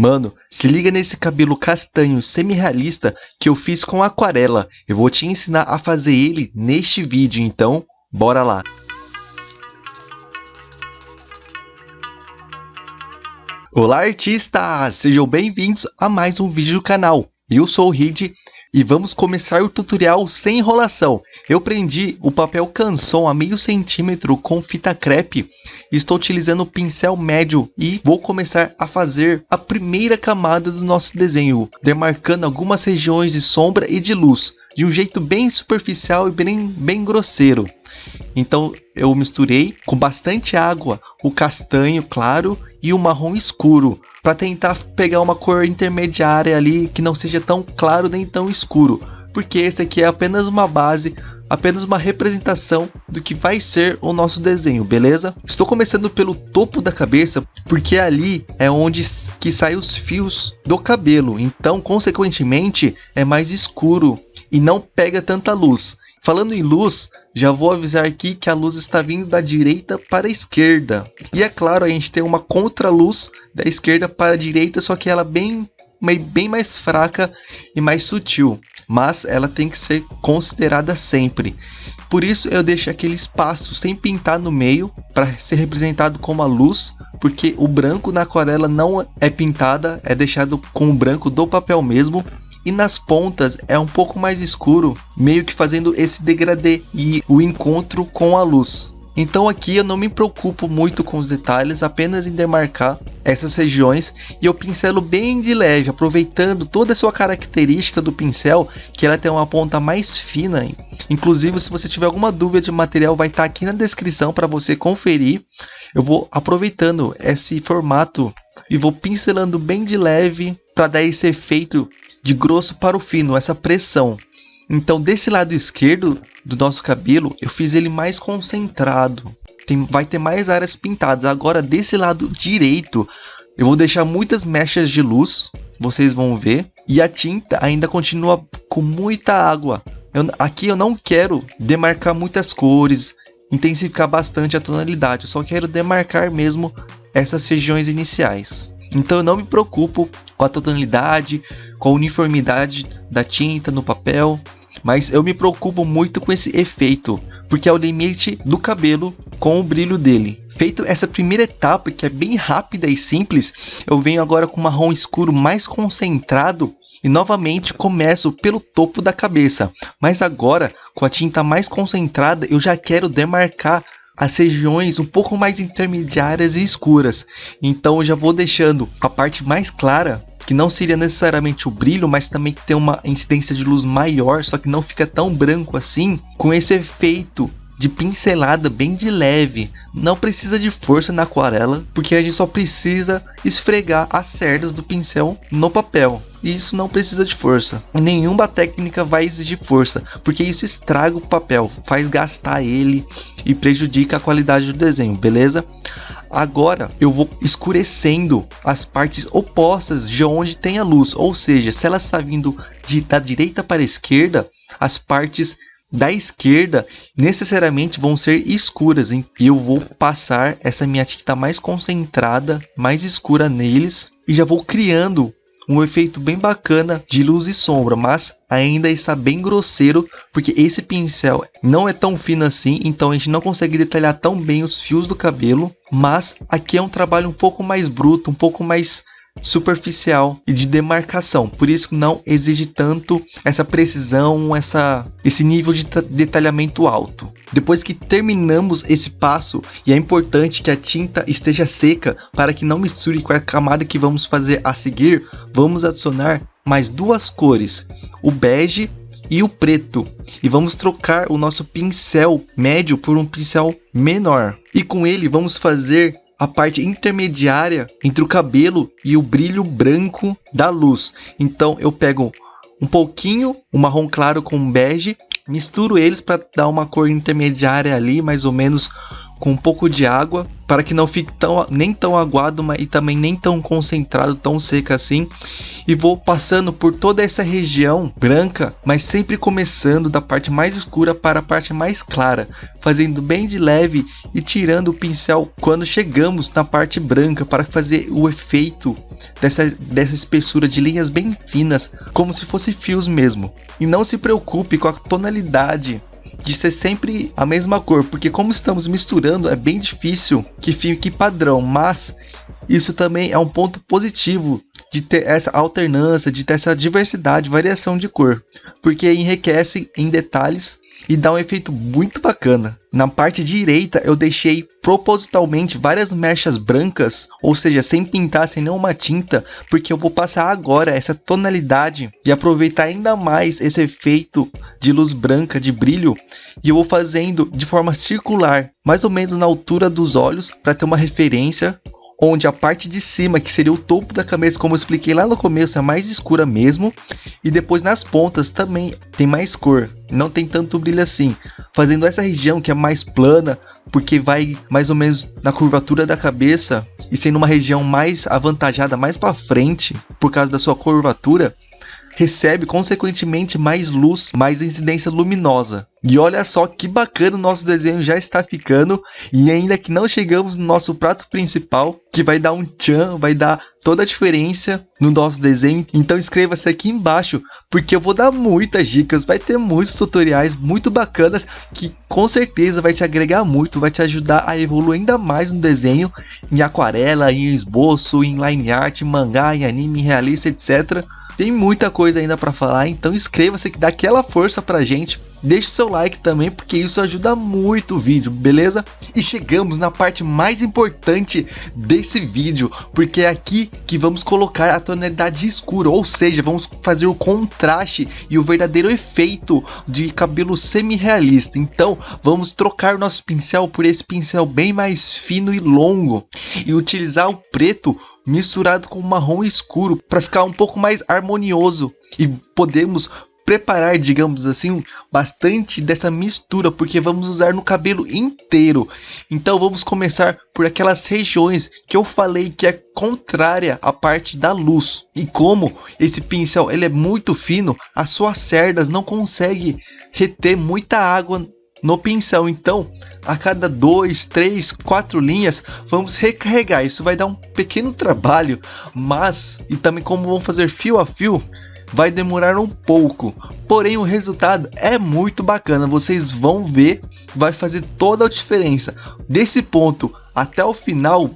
Mano, se liga nesse cabelo castanho semi-realista que eu fiz com aquarela. Eu vou te ensinar a fazer ele neste vídeo, então bora lá. Olá artistas, sejam bem-vindos a mais um vídeo do canal. Eu sou o Reed e vamos começar o tutorial sem enrolação. Eu prendi o papel canson a meio centímetro com fita crepe. Estou utilizando o pincel médio e vou começar a fazer a primeira camada do nosso desenho, demarcando algumas regiões de sombra e de luz, de um jeito bem superficial e bem grosseiro. Então eu misturei com bastante água o castanho claro e o marrom escuro, para tentar pegar uma cor intermediária ali que não seja tão claro nem tão escuro, porque esse aqui é apenas uma base, apenas uma representação do que vai ser o nosso desenho, beleza? Estou começando pelo topo da cabeça, porque ali é onde que saem os fios do cabelo, então consequentemente é mais escuro e não pega tanta luz. Falando em luz, já vou avisar aqui que a luz está vindo da direita para a esquerda. E é claro, a gente tem uma contraluz da esquerda para a direita, só que ela bem mais fraca e mais sutil. Mas ela tem que ser considerada sempre. Por isso eu deixo aquele espaço sem pintar no meio, para ser representado como a luz. Porque o branco na aquarela não é pintada, é deixado com o branco do papel mesmo. E nas pontas é um pouco mais escuro, meio que fazendo esse degradê e o encontro com a luz. Então aqui eu não me preocupo muito com os detalhes, apenas em demarcar essas regiões e eu pincelo bem de leve, aproveitando toda a sua característica do pincel, que ela tem uma ponta mais fina. Inclusive, se você tiver alguma dúvida de material, vai estar aqui na descrição para você conferir. Eu vou aproveitando esse formato e vou pincelando bem de leve para dar esse efeito de grosso para o fino, essa pressão. Então desse lado esquerdo do nosso cabelo eu fiz ele mais concentrado, vai ter mais áreas pintadas. Agora desse lado direito eu vou deixar muitas mechas de luz, vocês vão ver, e a tinta ainda continua com muita água. Aqui eu não quero demarcar muitas cores, intensificar bastante a tonalidade, eu só quero demarcar mesmo essas regiões iniciais. Então eu não me preocupo com a tonalidade, com a uniformidade da tinta no papel, mas eu me preocupo muito com esse efeito, porque é o limite do cabelo com o brilho dele. Feito essa primeira etapa, que é bem rápida e simples, eu venho agora com marrom escuro mais concentrado e novamente começo pelo topo da cabeça. Mas agora, com a tinta mais concentrada, eu já quero demarcar as regiões um pouco mais intermediárias e escuras. Então eu já vou deixando a parte mais clara, que não seria necessariamente o brilho, mas também que tem uma incidência de luz maior, só que não fica tão branco assim, com esse efeito de pincelada bem de leve. Não precisa de força na aquarela, porque a gente só precisa esfregar as cerdas do pincel no papel. E isso não precisa de força. Nenhuma técnica vai exigir força, porque isso estraga o papel, faz gastar ele e prejudica a qualidade do desenho, beleza? Agora eu vou escurecendo as partes opostas de onde tem a luz, ou seja, se ela está vindo da direita para a esquerda, as partes da esquerda necessariamente vão ser escuras, e eu vou passar essa minha tinta mais concentrada, mais escura neles, e já vou criando um efeito bem bacana de luz e sombra, mas ainda está bem grosseiro, porque esse pincel não é tão fino assim, então a gente não consegue detalhar tão bem os fios do cabelo. Mas aqui é um trabalho um pouco mais bruto, um pouco mais superficial e de demarcação, por isso não exige tanto essa precisão, esse nível de detalhamento alto. Depois que terminamos esse passo, e é importante que a tinta esteja seca para que não misture com a camada que vamos fazer a seguir, vamos adicionar mais duas cores, o bege e o preto, e vamos trocar o nosso pincel médio por um pincel menor, e com ele vamos fazer a parte intermediária entre o cabelo e o brilho branco da luz. Então eu pego um pouquinho o marrom claro com o bege, misturo eles para dar uma cor intermediária ali, mais ou menos com um pouco de água, para que não fique nem tão aguado, mas e também nem tão concentrado, tão seca assim. E vou passando por toda essa região branca, mas sempre começando da parte mais escura para a parte mais clara, fazendo bem de leve e tirando o pincel quando chegamos na parte branca, para fazer o efeito dessa espessura de linhas bem finas, como se fosse fios mesmo. E não se preocupe com a tonalidade de ser sempre a mesma cor, porque como estamos misturando, é bem difícil que fique padrão, mas isso também é um ponto positivo de ter essa alternância, de ter essa diversidade, variação de cor, porque enriquece em detalhes e dá um efeito muito bacana. Na parte direita eu deixei propositalmente várias mechas brancas, ou seja, sem pintar, sem nenhuma tinta, porque eu vou passar agora essa tonalidade e aproveitar ainda mais esse efeito de luz branca, de brilho, e eu vou fazendo de forma circular, mais ou menos na altura dos olhos, para ter uma referência, onde a parte de cima, que seria o topo da cabeça, como eu expliquei lá no começo, é mais escura mesmo, e depois nas pontas também tem mais cor, não tem tanto brilho assim, fazendo essa região que é mais plana, porque vai mais ou menos na curvatura da cabeça, e sendo uma região mais avantajada, mais para frente, por causa da sua curvatura, recebe consequentemente mais luz, mais incidência luminosa. E olha só que bacana o nosso desenho já está ficando, e ainda que não chegamos no nosso prato principal, que vai dar um tchan, vai dar toda a diferença no nosso desenho. Então inscreva-se aqui embaixo, porque eu vou dar muitas dicas, vai ter muitos tutoriais muito bacanas, que com certeza vai te agregar muito, vai te ajudar a evoluir ainda mais no desenho, em aquarela, em esboço, em line art, em mangá, em anime, em realista, etc. Tem muita coisa ainda para falar, então inscreva-se que dá aquela força pra gente. Deixe seu like também, porque isso ajuda muito o vídeo, beleza? E chegamos na parte mais importante desse vídeo, porque é aqui que vamos colocar a tonalidade escura, ou seja, vamos fazer o contraste e o verdadeiro efeito de cabelo semi-realista. Então vamos trocar o nosso pincel por esse pincel bem mais fino e longo, e utilizar o preto misturado com o marrom escuro para ficar um pouco mais harmonioso, e podemos preparar, digamos assim, bastante dessa mistura, porque vamos usar no cabelo inteiro. Então vamos começar por aquelas regiões que eu falei que é contrária à parte da luz, e como esse pincel ele é muito fino, as suas cerdas não conseguem reter muita água no pincel. Então a cada 2, 3, 4 linhas vamos recarregar. Isso vai dar um pequeno trabalho, mas e também como vamos fazer fio a fio, vai demorar um pouco, porém o resultado é muito bacana. Vocês vão ver, vai fazer toda a diferença. Desse ponto até o final,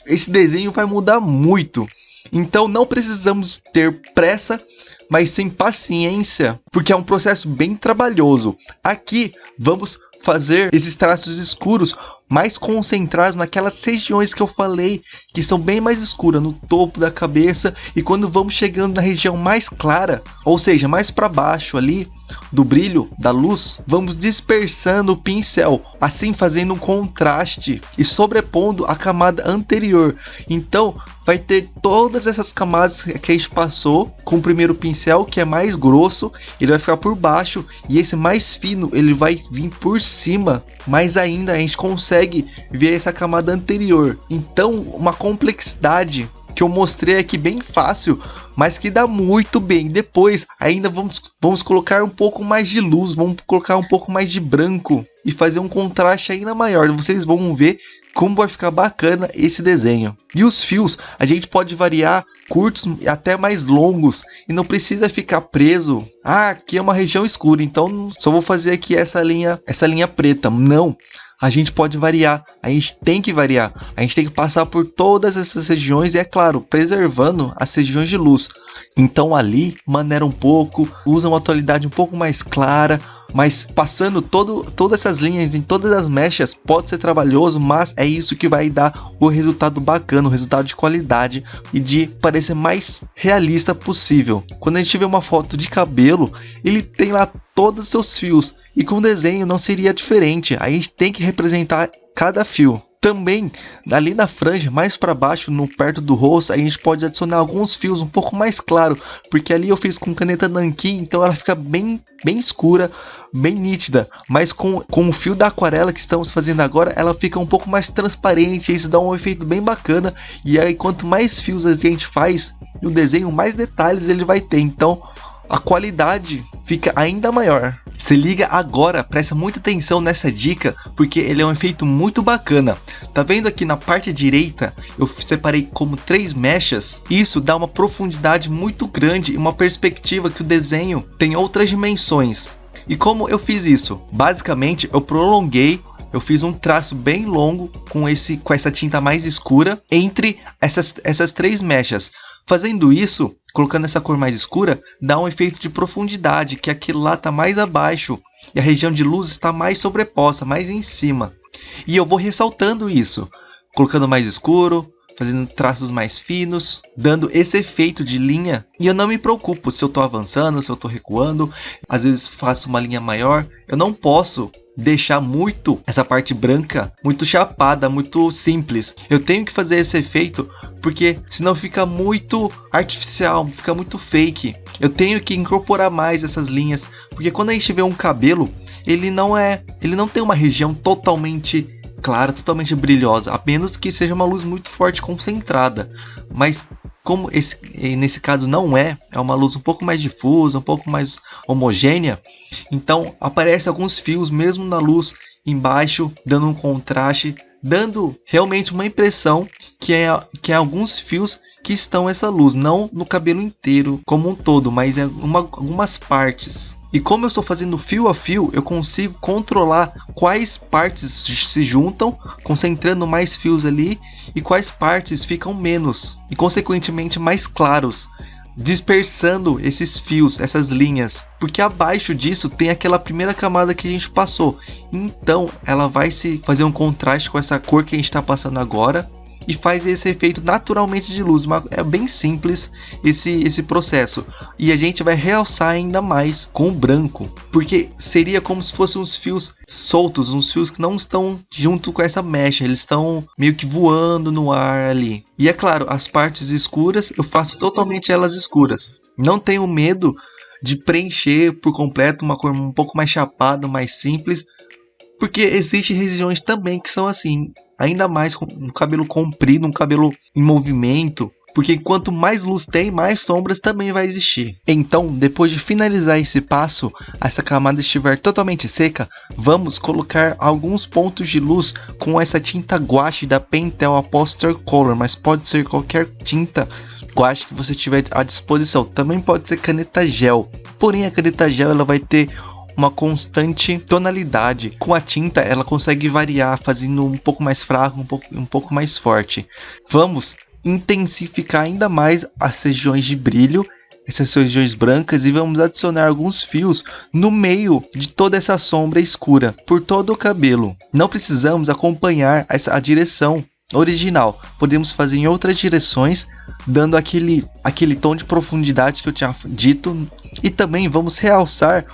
esse desenho vai mudar muito. Então não precisamos ter pressa, mas sem paciência, porque é um processo bem trabalhoso. Aqui vamos fazer esses traços escuros mais concentrados naquelas regiões que eu falei, que são bem mais escuras, no topo da cabeça. E quando vamos chegando na região mais clara, ou seja, mais para baixo ali do brilho da luz, vamos dispersando o pincel, assim fazendo um contraste e sobrepondo a camada anterior. Então vai ter todas essas camadas que a gente passou com o primeiro pincel, que é mais grosso, ele vai ficar por baixo, e esse mais fino ele vai vir por cima. Mas ainda a gente consegue ver essa camada anterior. Então uma complexidade que eu mostrei aqui bem fácil, mas que dá muito bem. Depois ainda vamos colocar um pouco mais de luz, vamos colocar um pouco mais de branco e fazer um contraste ainda maior. Vocês vão ver como vai ficar bacana esse desenho. E os fios a gente pode variar, curtos e até mais longos, e não precisa ficar preso. Ah, aqui é uma região escura, então só vou fazer aqui essa linha preta. Não, a gente pode variar, a gente tem que variar, a gente tem que passar por todas essas regiões, e é claro, preservando as regiões de luz. Então ali maneira um pouco, usa uma tonalidade um pouco mais clara, mas passando todas essas linhas em todas as mechas pode ser trabalhoso, mas é isso que vai dar o resultado bacana, o resultado de qualidade e de parecer mais realista possível. Quando a gente vê uma foto de cabelo, ele tem lá todos os seus fios, e com desenho não seria diferente. A gente tem que representar cada fio. Também, ali na franja, mais para baixo, no perto do rosto, a gente pode adicionar alguns fios um pouco mais claro, porque ali eu fiz com caneta nanquim, então ela fica bem escura, bem nítida. Mas com o fio da aquarela que estamos fazendo agora, ela fica um pouco mais transparente, isso dá um efeito bem bacana. E aí, quanto mais fios a gente faz no desenho, mais detalhes ele vai ter, então a qualidade fica ainda maior. Se liga agora, presta muita atenção nessa dica, porque ele é um efeito muito bacana. Tá vendo aqui na parte direita, eu separei como 3 mechas. Isso dá uma profundidade muito grande e uma perspectiva que o desenho tem outras dimensões. E como eu fiz isso? Basicamente, eu prolonguei, eu fiz um traço bem longo com essa tinta mais escura entre essas 3 mechas. Fazendo isso, colocando essa cor mais escura, dá um efeito de profundidade, que aquilo lá está mais abaixo e a região de luz está mais sobreposta, mais em cima. E eu vou ressaltando isso, colocando mais escuro, fazendo traços mais finos, dando esse efeito de linha. E eu não me preocupo se eu estou avançando, se eu estou recuando, às vezes faço uma linha maior. Eu não posso deixar muito essa parte branca muito chapada, muito simples. Eu tenho que fazer esse efeito porque senão fica muito artificial, fica muito fake. Eu tenho que incorporar mais essas linhas, porque quando a gente vê um cabelo, ele não tem uma região totalmente clara, totalmente brilhosa, a menos que seja uma luz muito forte concentrada. Mas como nesse caso não é uma luz um pouco mais difusa, um pouco mais homogênea, então aparecem alguns fios mesmo na luz embaixo, dando um contraste, dando realmente uma impressão que é alguns fios que estão essa luz, não no cabelo inteiro como um todo, mas em algumas partes. E como eu estou fazendo fio a fio, eu consigo controlar quais partes se juntam, concentrando mais fios ali, e quais partes ficam menos, e consequentemente mais claros, dispersando esses fios, essas linhas, porque abaixo disso tem aquela primeira camada que a gente passou. Então ela vai se fazer um contraste com essa cor que a gente está passando agora, e faz esse efeito naturalmente de luz. É bem simples esse processo, e a gente vai realçar ainda mais com o branco, porque seria como se fossem uns fios soltos, uns fios que não estão junto com essa mecha, eles estão meio que voando no ar ali. E é claro, as partes escuras eu faço totalmente elas escuras, não tenho medo de preencher por completo uma cor um pouco mais chapada, mais simples, porque existem regiões também que são assim, ainda mais com um cabelo comprido, um cabelo em movimento, porque quanto mais luz tem, mais sombras também vai existir. Então, depois de finalizar esse passo, essa camada estiver totalmente seca, vamos colocar alguns pontos de luz com essa tinta guache da Pentel Apostle Color, mas pode ser qualquer tinta guache que você tiver à disposição. Também pode ser caneta gel, porém a caneta gel ela vai ter uma constante tonalidade. Com a tinta ela consegue variar, fazendo um pouco mais fraco, um pouco mais forte. Vamos intensificar ainda mais as regiões de brilho, essas regiões brancas, e vamos adicionar alguns fios no meio de toda essa sombra escura, por todo o cabelo. Não precisamos acompanhar a direção original, podemos fazer em outras direções, dando aquele tom de profundidade que eu tinha dito. E também vamos realçar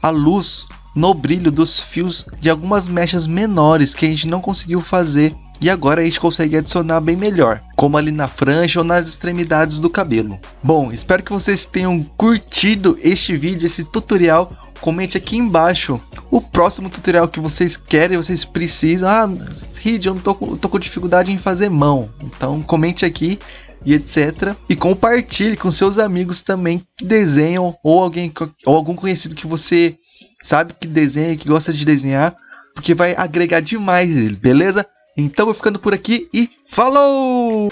a luz no brilho dos fios de algumas mechas menores que a gente não conseguiu fazer, e agora a gente consegue adicionar bem melhor, como ali na franja ou nas extremidades do cabelo. Bom, espero que vocês tenham curtido este vídeo, esse tutorial. Comente aqui embaixo o próximo tutorial que vocês querem, vocês precisam. Ah, Reed, eu não tô com dificuldade em fazer mão. Então comente aqui e etc. E compartilhe com seus amigos também que desenham, ou algum conhecido que você sabe que desenha e que gosta de desenhar, porque vai agregar demais ele, beleza? Então vou ficando por aqui e falou!